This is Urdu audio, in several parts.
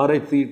RHC,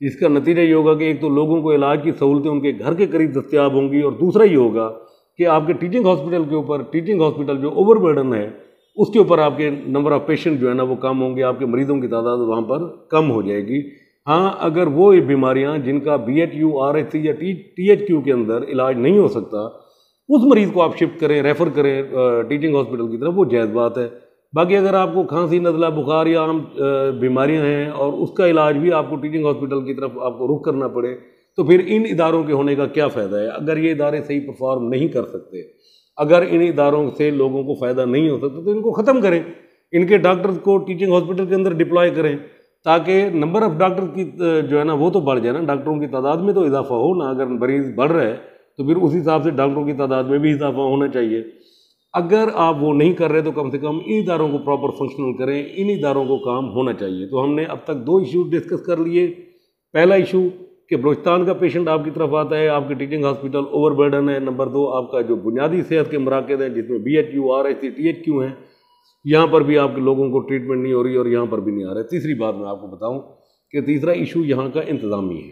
اس کا نتیجہ یہ ہوگا کہ ایک تو لوگوں کو علاج کی سہولتیں ان کے گھر کے قریب دستیاب ہوں گی، اور دوسرا یہ ہوگا کہ آپ کے ٹیچنگ ہاسپٹل کے اوپر، ٹیچنگ ہاسپٹل جو اوور برڈن ہے اس کے اوپر آپ کے نمبر آف پیشنٹ جو ہے نا وہ کم ہوں گے، آپ کے مریضوں کی تعداد وہاں پر کم ہو جائے گی۔ ہاں، اگر وہ بیماریاں جن کا BHU RHC یا THQ کے اندر علاج نہیں ہو سکتا، اس مریض کو آپ شفٹ کریں، ریفر کریں ٹیچنگ ہاسپٹل کی طرف، وہ جائز بات ہے۔ باقی اگر آپ کو کھانسی، نزلہ، بخار یا عام بیماریاں ہیں اور اس کا علاج بھی آپ کو ٹیچنگ ہاسپٹل کی طرف آپ کو رخ کرنا پڑے، تو پھر ان اداروں کے ہونے کا کیا فائدہ ہے؟ اگر یہ ادارے صحیح پرفارم نہیں کر سکتے، اگر ان اداروں سے لوگوں کو فائدہ نہیں ہو سکتا، تو ان کو ختم کریں، ان کے ڈاکٹرز کو ٹیچنگ ہاسپٹل کے اندر ڈپلوائے کریں، تاکہ نمبر آف ڈاکٹر کی جو ہے نا وہ تو بڑھ جائے نا، ڈاکٹروں کی تعداد میں تو اضافہ ہو نا۔ اگر مریض بڑھ رہا ہے تو پھر اس حساب سے ڈاکٹروں کی تعداد میں بھی اضافہ ہونا چاہیے۔ اگر آپ وہ نہیں کر رہے تو کم سے کم ان اداروں کو پراپر فنکشنل کریں، ان اداروں کو کام ہونا چاہیے۔ تو ہم نے اب تک 2 ایشو ڈسکس کر لیے۔ پہلا ایشو کہ بلوچستان کا پیشنٹ آپ کی طرف آتا ہے، آپ کے ٹیچنگ ہاسپٹل اوور برڈن ہے۔ نمبر 2، آپ کا جو بنیادی صحت کے مراکز ہیں جس میں BHU RHC THQ ہیں، یہاں پر بھی آپ کے لوگوں کو ٹریٹمنٹ نہیں ہو رہی اور یہاں پر بھی نہیں آ رہا ہے۔ تیسری بات میں آپ کو بتاؤں کہ تیسرا ایشو یہاں کا انتظامی ہے۔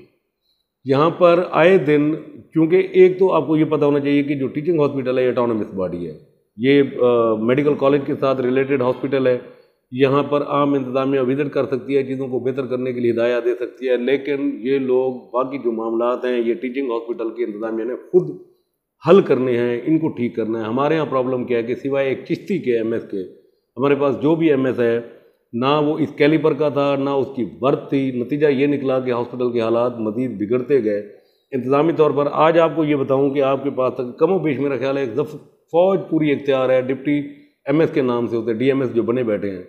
یہاں پر آئے دن، کیونکہ ایک تو آپ کو یہ پتہ ہونا چاہیے کہ جو ٹیچنگ ہاسپٹل ہے یہ آٹونومس باڈی ہے، یہ میڈیکل کالج کے ساتھ ریلیٹڈ ہاسپٹل ہے۔ یہاں پر عام انتظامیہ وزٹ کر سکتی ہے، چیزوں کو بہتر کرنے کے لیے ہدایات دے سکتی ہے، لیکن یہ لوگ باقی جو معاملات ہیں یہ ٹیچنگ ہاسپٹل کی انتظامیہ نے خود حل کرنے ہیں، ان کو ٹھیک کرنا ہے۔ ہمارے ہاں پرابلم کیا ہے کہ سوائے ایک چشتی کے MS کے، ہمارے پاس جو بھی MS ہے نہ وہ اس کیلیبر کا تھا نہ اس کی ورتھ تھی۔ نتیجہ یہ نکلا کہ ہاسپٹل کے حالات مزید بگڑتے گئے انتظامی طور پر۔ آج آپ کو یہ بتاؤں کہ آپ کے پاس کم و بیش میرا خیال ہے ایک فوج پوری اختیار ہے، ڈپٹی MS کے نام سے ہوتے ہیں، DMS جو بنے بیٹھے ہیں،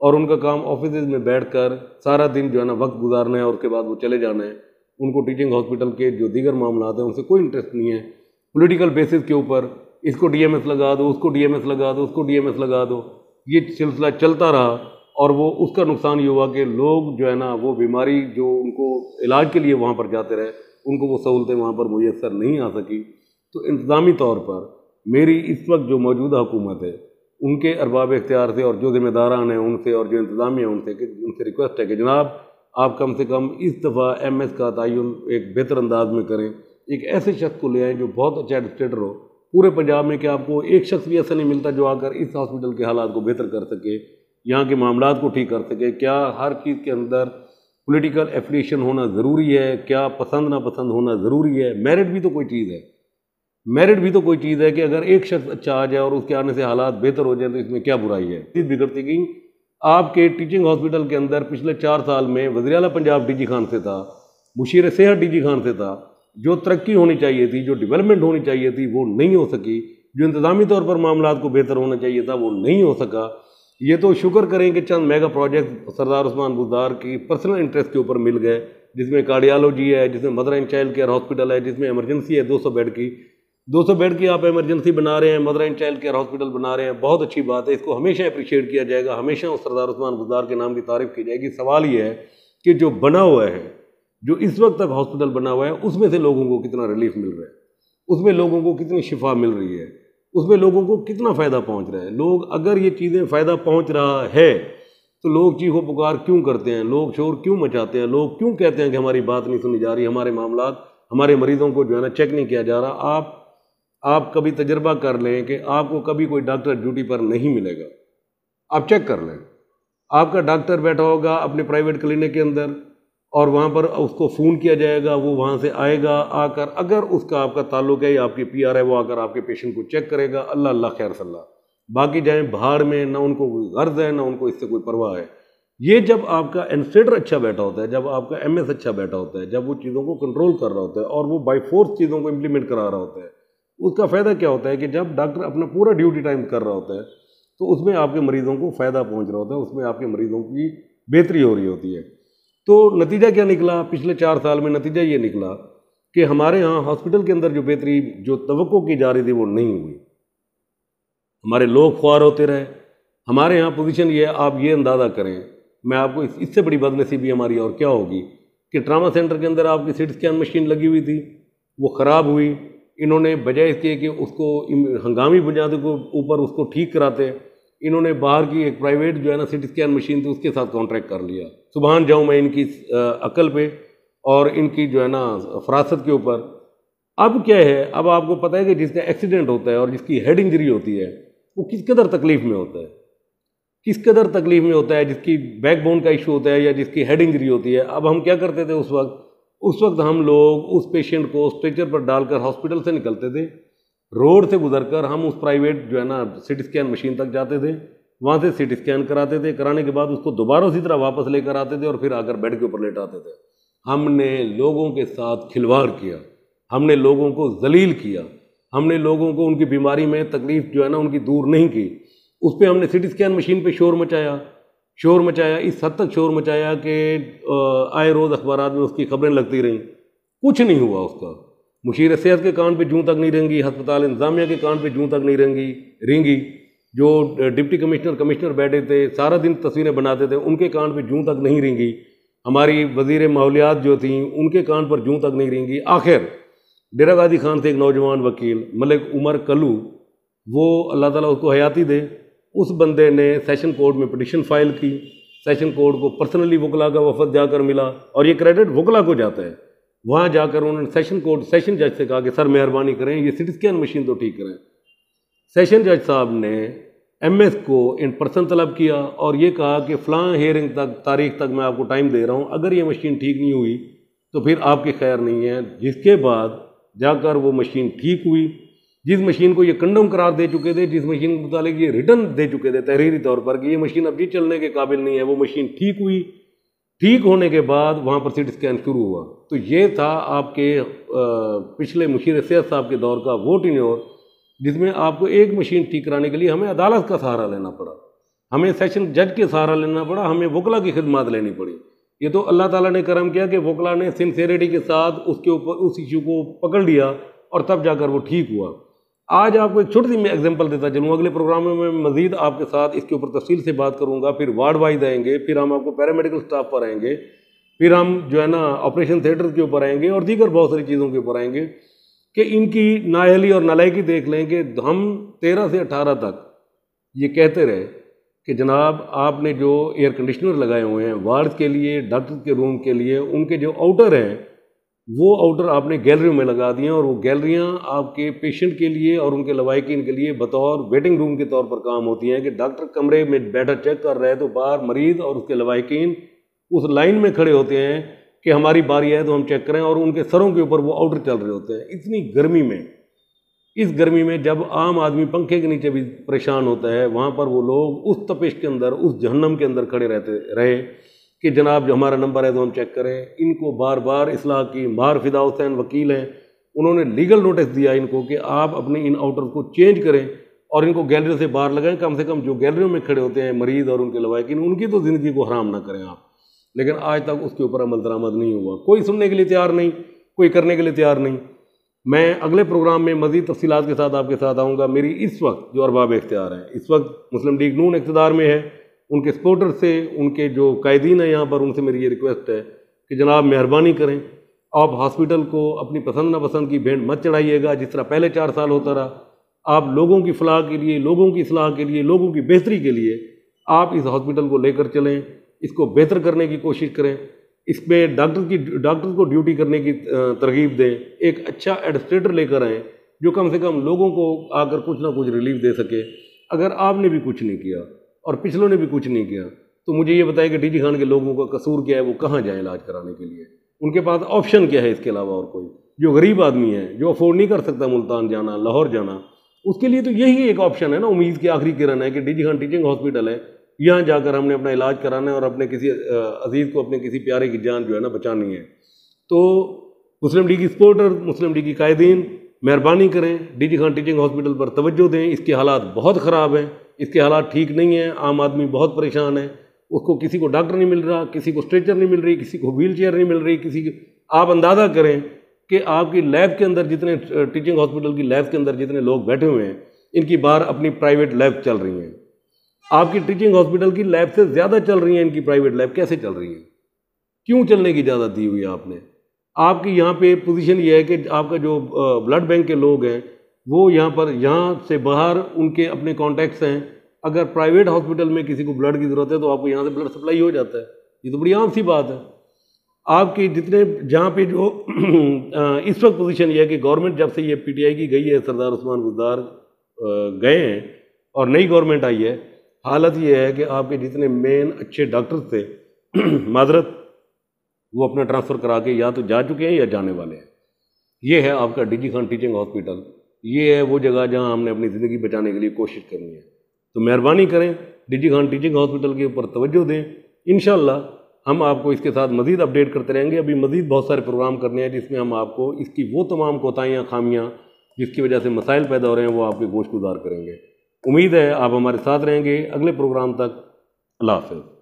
اور ان کا کام آفیسز میں بیٹھ کر سارا دن جو ہے نا وقت گزارنا ہے اور اس کے بعد وہ چلے جانا ہے۔ ان کو ٹیچنگ ہاسپٹل کے جو دیگر معاملات ہیں ان سے کوئی انٹرسٹ نہیں ہے۔ پولیٹیکل بیسس کے اوپر اس کو DMS لگا دو، اس کو DMS لگا دو، اس کو DMS لگا دو، یہ سلسلہ چلتا رہا، اور وہ اس کا نقصان یہ ہوا کہ لوگ جو ہے نا وہ بیماری جو ان کو علاج کے لیے وہاں پر جاتے رہے، ان کو وہ سہولتیں وہاں پر میسر نہیں آ سکی۔ تو انتظامی طور پر میری اس وقت جو موجودہ حکومت ہے ان کے ارباب اختیار سے اور جو ذمہ داران ہیں ان سے اور جو انتظامیہ ان سے ریکویسٹ ہے کہ جناب آپ کم سے کم اس دفعہ MS کا تعین ایک بہتر انداز میں کریں، ایک ایسے شخص کو لے آئیں جو بہت اچھا ایڈمنسٹریٹر ہو۔ پورے پنجاب میں کہ آپ کو ایک شخص بھی ایسا نہیں ملتا جو آ کر اس ہاسپٹل کے حالات کو بہتر کر سکے، یہاں کے معاملات کو ٹھیک کر سکے۔ کیا ہر چیز کے اندر پولیٹیکل ایفیلیشن ہونا ضروری ہے؟ کیا پسند ناپسند ہونا ضروری ہے؟ میرٹ بھی تو کوئی چیز ہے، میرٹ بھی تو کوئی چیز ہے کہ اگر ایک شخص اچھا آ جائے اور اس کے آنے سے حالات بہتر ہو جائیں تو اس میں کیا برائی ہے؟ چیز بگڑتی گئی۔ آپ کے ٹیچنگ ہاسپٹل کے اندر پچھلے 4 سال میں وزیر اعلیٰ پنجاب DG خان سے تھا، مشیر صحت DG خان سے تھا، جو ترقی ہونی چاہیے تھی، جو ڈیولپمنٹ ہونی چاہیے تھی وہ نہیں ہو سکی، جو انتظامی طور پر معاملات کو بہتر ہونا چاہیے تھا وہ نہیں ہو سکا۔ یہ تو شکر کریں کہ چند میگا پروجیکٹ سردار عثمان بزدار کی پرسنل انٹرسٹ کے اوپر مل گئے، جس میں کارڈیالوجی ہے، جس میں mother and child care hospital ہے، جس میں ایمرجنسی ہے 200 بیڈ کی، 200 بیڈ کی آپ ایمرجنسی بنا رہے ہیں، mother and child care hospital بنا رہے ہیں، بہت اچھی بات ہے، اس کو ہمیشہ اپریشیٹ کیا جائے گا، ہمیشہ اس سردار عثمان بزدار کے نام کی تعریف کی جائے گی۔ سوال یہ ہے کہ جو بنا ہوا ہے، جو اس وقت تک ہاسپٹل بنا ہوا ہے، اس میں سے لوگوں کو کتنا ریلیف مل رہا ہے، اس میں لوگوں کو کتنی شفا مل رہی ہے، اس میں لوگوں کو کتنا فائدہ پہنچ رہا ہے۔ لوگ اگر یہ چیزیں فائدہ پہنچ رہا ہے تو لوگ چیخ و پکار کیوں کرتے ہیں، لوگ شور کیوں مچاتے ہیں، لوگ کیوں کہتے ہیں کہ ہماری بات نہیں سنی جا رہی، ہمارے معاملات، ہمارے مریضوں کو جو ہے نا چیک نہیں کیا جا رہا۔ آپ کبھی تجربہ کر لیں کہ آپ کو کبھی کوئی ڈاکٹر ڈیوٹی پر نہیں ملے گا، آپ چیک کر لیں، آپ کا ڈاکٹر بیٹھا ہوگا اپنے پرائیویٹ کلینک کے اندر اور وہاں پر اس کو فون کیا جائے گا، وہ وہاں سے آئے گا، آ کر اگر اس کا آپ کا تعلق ہے یا آپ کی PR ہے، وہ آ کر آپ کے پیشنٹ کو چیک کرے گا، اللہ اللہ خیر صلی اللہ، باقی جائیں بہاڑ میں، نہ ان کو کوئی غرض ہے نہ ان کو اس سے کوئی پرواہ ہے۔ یہ جب آپ کا انسٹیٹر اچھا بیٹھا ہوتا ہے، جب آپ کا MS اچھا بیٹھا ہوتا ہے، جب وہ چیزوں کو کنٹرول کر رہا ہوتا ہے اور وہ بائی فورس چیزوں کو امپلیمنٹ کرا رہا ہوتا ہے، اس کا فائدہ کیا ہوتا ہے کہ جب ڈاکٹر اپنا پورا ڈیوٹی ٹائم کر رہا ہوتا ہے تو اس میں آپ کے مریضوں کو فائدہ پہنچ رہا ہوتا ہے، اس میں آپ کے مریضوں کی بہتری ہو رہی ہوتی ہے۔ تو نتیجہ کیا نکلا؟ پچھلے 4 سال میں نتیجہ یہ نکلا کہ ہمارے ہاں ہاسپٹل کے اندر جو بہتری جو توقع کی جا رہی تھی وہ نہیں ہوئی، ہمارے لوگ خوار ہوتے رہے۔ ہمارے ہاں پوزیشن یہ ہے، آپ یہ اندازہ کریں، میں آپ کو اس سے بڑی بدنصیبی ہماری اور کیا ہوگی کہ ٹراما سینٹر کے اندر آپ کی CT اسکین مشین لگی ہوئی تھی، وہ خراب ہوئی، انہوں نے بجائے اس کے کہ اس کو ہنگامی بنیادوں کے اوپر اس کو ٹھیک کراتے، انہوں نے باہر کی ایک پرائیویٹ جو ہے نا CT اسکین مشین تھی اس کے ساتھ کانٹریکٹ کر لیا۔ سبحان جاؤں میں ان کی عقل پہ اور ان کی جو ہے نا فراست کے اوپر. اب کیا ہے، اب آپ کو پتہ ہے کہ جس کا ایکسیڈنٹ ہوتا ہے اور جس کی ہیڈ انجری ہوتی ہے وہ کس قدر تکلیف میں ہوتا ہے، کس قدر تکلیف میں ہوتا ہے، جس کی بیک بون کا ایشو ہوتا ہے یا جس کی ہیڈ انجری ہوتی ہے. اب ہم کیا کرتے تھے اس وقت ہم لوگ اس پیشنٹ کو اسٹریچر پر ڈال کر ہاسپٹل سے نکلتے تھے، روڈ سے گزر کر ہم اس پرائیویٹ جو ہے نا سی ٹی اسکین مشین تک جاتے تھے، وہاں سے سی ٹی اسکین کراتے تھے، کرانے کے بعد اس کو دوبارہ اسی طرح واپس لے کر آتے تھے اور پھر آ کر بیڈ کے اوپر لیٹاتے تھے. ہم نے لوگوں کے ساتھ کھلواڑ کیا، ہم نے لوگوں کو ذلیل کیا، ہم نے لوگوں کو ان کی بیماری میں تکلیف جو ہے نا ان کی دور نہیں کی. اس پہ ہم نے سی ٹی اسکین مشین پہ شور مچایا، اس حد تک شور مچایا کہ آئے روز اخبارات میں اس کی خبریں لگتی رہیں. کچھ نہیں ہوا اس کا. مشیر صحت کے کان پہ جوں تک نہیں رنگی، ہسپتال انتظامیہ کے کان پہ جوں تک نہیں رینگی، جو ڈپٹی کمشنر بیٹھے تھے سارا دن تصویریں بناتے تھے ان کے کان پہ جوں تک نہیں رینگی، ہماری وزیر ماحولیات جو تھیں ان کے کان پر جوں تک نہیں رینگی. آخر ڈیرہ غازی خان سے ایک نوجوان وکیل ملک عمر کلو، وہ اللہ تعالیٰ اس کو حیاتی دے، اس بندے نے سیشن کورٹ میں پٹیشن فائل کی. سیشن کورٹ کو پرسنلی وکلا کا وفد جا کر ملا اور یہ کریڈٹ وکلا کو جاتا ہے. وہاں جا کر انہوں نے سیشن جج سے کہا کہ سر مہربانی کریں یہ سی ٹی اسکین مشین تو ٹھیک کریں. سیشن جج صاحب نے ایم ایس کو ان پرسن طلب کیا اور یہ کہا کہ فلاں ہیئرنگ تک تاریخ تک میں آپ کو ٹائم دے رہا ہوں، اگر یہ مشین ٹھیک نہیں ہوئی تو پھر آپ کی خیر نہیں ہے. جس کے بعد جا کر وہ مشین ٹھیک ہوئی. جس مشین کو یہ کنڈم قرار دے چکے تھے، جس مشین کے متعلق یہ ریٹرن دے چکے تھے تحریری طور پر کہ یہ مشین اب جی چلنے کے قابل نہیں ہے، وہ مشین ٹھیک ہوئی. ٹھیک ہونے کے بعد وہاں پر سی ٹی اسکین شروع ہوا. تو یہ تھا آپ کے پچھلے مشیر صحت صاحب کے دور کا وہ ٹینیور جس میں آپ کو ایک مشین ٹھیک کرانے کے لیے ہمیں عدالت کا سہارا لینا پڑا، ہمیں سیشن جج کے سہارا لینا پڑا، ہمیں وکلا کی خدمات لینی پڑی. یہ تو اللہ تعالیٰ نے کرم کیا کہ وکلا نے سنسیریٹی کے ساتھ اس کے اوپر اس ایشو کو پکڑ لیا اور تب جا کر وہ ٹھیک ہوا. آج آپ کو ایک چھوٹی سی میں ایگزامپل دیتا چلوں، اگلے پروگراموں میں مزید آپ کے ساتھ اس کے اوپر تفصیل سے بات کروں گا. پھر وارڈ وائز آئیں گے، پھر ہم آپ کو پیرامیڈیکل سٹاف پر آئیں گے، پھر ہم جو ہے نا آپریشن تھیٹر کے اوپر آئیں گے اور دیگر بہت ساری چیزوں کے اوپر آئیں گے کہ ان کی نااہلی اور نالائکی دیکھ لیں کہ ہم 13 سے 18 تک یہ کہتے رہے کہ جناب آپ نے جو ایئر کنڈیشنر لگائے ہوئے ہیں وارڈ کے لیے، ڈاکٹر کے روم کے لیے، ان کے جو آؤٹر ہیں وہ آؤٹر آپ نے گیلریوں میں لگا دیے ہیں اور وہ گیلریاں آپ کے پیشنٹ کے لیے اور ان کے لوائقین کے لیے بطور ویٹنگ روم کے طور پر کام ہوتی ہیں کہ ڈاکٹر کمرے میں بیٹھا چیک کر رہے تو باہر مریض اور اس کے لوائقین اس لائن میں کھڑے ہوتے ہیں کہ ہماری باری ہے تو ہم چیک کریں، اور ان کے سروں کے اوپر وہ آؤٹر چل رہے ہوتے ہیں. اتنی گرمی میں، اس گرمی میں جب عام آدمی پنکھے کے نیچے بھی پریشان ہوتا ہے، وہاں پر وہ لوگ اس تپش کے اندر، اس جہنم کے اندر کھڑے رہے کہ جناب جو ہمارا نمبر ہے تو ہم چیک کریں. ان کو بار بار اصلاح کی. مہار فدا حسین وکیل ہیں، انہوں نے لیگل نوٹس دیا ان کو کہ آپ اپنے ان آؤٹر کو چینج کریں اور ان کو گیلریوں سے باہر لگائیں. کم سے کم جو گیلریوں میں کھڑے ہوتے ہیں مریض اور ان کے لوائقین، ان کی تو زندگی کو حرام نہ کریں آپ. لیکن آج تک اس کے اوپر عمل درآمد نہیں ہوا. کوئی سننے کے لیے تیار نہیں، کوئی کرنے کے لیے تیار نہیں. میں اگلے پروگرام میں مزید تفصیلات کے ساتھ آپ کے ساتھ آؤں گا. میری اس وقت جو ارباب اختیار ہیں، اس وقت مسلم لیگ نون اقتدار میں ہے، ان کے سپورٹر سے، ان کے جو قائدین ہیں یہاں پر، ان سے میری یہ ریکویسٹ ہے کہ جناب مہربانی کریں، آپ ہاسپٹل کو اپنی پسند ناپسند کی بھینٹ مت چڑھائیے گا جس طرح پہلے 4 سال ہوتا رہا. آپ لوگوں کی فلاح کے لیے، لوگوں کی اصلاح کے لیے، لوگوں کی بہتری کے لیے آپ اس ہاسپٹل کو لے کر چلیں، اس کو بہتر کرنے کی کوشش کریں، اس پہ ڈاکٹر کو ڈیوٹی کرنے کی ترغیب دیں. ایک اچھا ایڈمنسٹریٹر لے کر آئیں جو کم سے کم لوگوں کو آ کر کچھ نہ کچھ ریلیف دے سکے. اگر آپ نے بھی کچھ نہیں کیا اور پچھلوں نے بھی کچھ نہیں کیا تو مجھے یہ بتائیں کہ ڈی جی خان کے لوگوں کا قصور کیا ہے، وہ کہاں جائیں علاج کرانے کے لیے؟ ان کے پاس آپشن کیا ہے اس کے علاوہ اور کوئی؟ جو غریب آدمی ہے، جو افورڈ نہیں کر سکتا ملتان جانا، لاہور جانا، اس کے لیے تو یہی ایک آپشن ہے نا، امید کی آخری کرن ہے کہ D G Khan teaching hospital ہے، یہاں جا کر ہم نے اپنا علاج کرانا ہے اور اپنے کسی عزیز کو، اپنے کسی پیارے کی جان جو ہے نا بچانی ہے. تو مسلم لیگ کی سپورٹر، مسلم لیگ کی قائدین مہربانی کریں، D G Khan teaching hospital پر توجہ دیں. اس کے حالات بہت خراب ہیں، اس کے حالات ٹھیک نہیں ہیں. عام آدمی بہت پریشان ہے، اس کو کسی کو ڈاکٹر نہیں مل رہا، کسی کو اسٹریچر نہیں مل رہی، کسی کو ویل چیئر نہیں مل رہی، کسی کو. آپ اندازہ کریں کہ آپ کی لیب کے اندر جتنے ٹیچنگ ہاسپٹل کی لیب کے اندر جتنے لوگ بیٹھے ہوئے ہیں، ان کی باہر اپنی پرائیویٹ لیب چل رہی ہیں. آپ کی ٹیچنگ ہاسپٹل کی لیب سے زیادہ چل رہی ہیں ان کی پرائیویٹ لیب. کیسے چل رہی ہیں؟ کیوں چلنے کی اجازت دی ہوئی ہے آپ نے؟ آپ کی یہاں پہ پوزیشن یہ ہے کہ آپ کا جو بلڈ بینک کے لوگ ہیں وہ یہاں سے باہر ان کے اپنے کانٹیکٹس ہیں. اگر پرائیویٹ ہاسپٹل میں کسی کو بلڈ کی ضرورت ہے تو آپ کو یہاں سے بلڈ سپلائی ہو جاتا ہے. یہ تو بڑی عام سی بات ہے. آپ کے جتنے جہاں پہ جو اس وقت پوزیشن یہ ہے کہ گورنمنٹ جب سے یہ پی ٹی آئی کی گئی ہے، سردار عثمان بزدار گئے ہیں اور نئی گورنمنٹ آئی ہے، حالت یہ ہے کہ آپ کے جتنے مین اچھے ڈاکٹرز تھے معذرت وہ اپنا ٹرانسفر کرا کے یا تو جا چکے ہیں یا جانے والے ہیں۔ یہ ہے آپ کا D G Khan teaching hospital, یہ ہے وہ جگہ جہاں ہم نے اپنی زندگی بچانے کے لیے کوشش کرنی ہے۔ تو مہربانی کریں D G Khan teaching hospital کے اوپر توجہ دیں، انشاءاللہ ہم آپ کو اس کے ساتھ مزید اپڈیٹ کرتے رہیں گے۔ ابھی مزید بہت سارے پروگرام کرنے ہیں جس میں ہم آپ کو اس کی وہ تمام کوتاہیاں خامیاں جس کی وجہ سے مسائل پیدا ہو رہے ہیں وہ آپ کے گوش گزار کریں گے۔ امید ہے آپ ہمارے ساتھ رہیں گے۔ اگلے پروگرام تک اللہ حافظ۔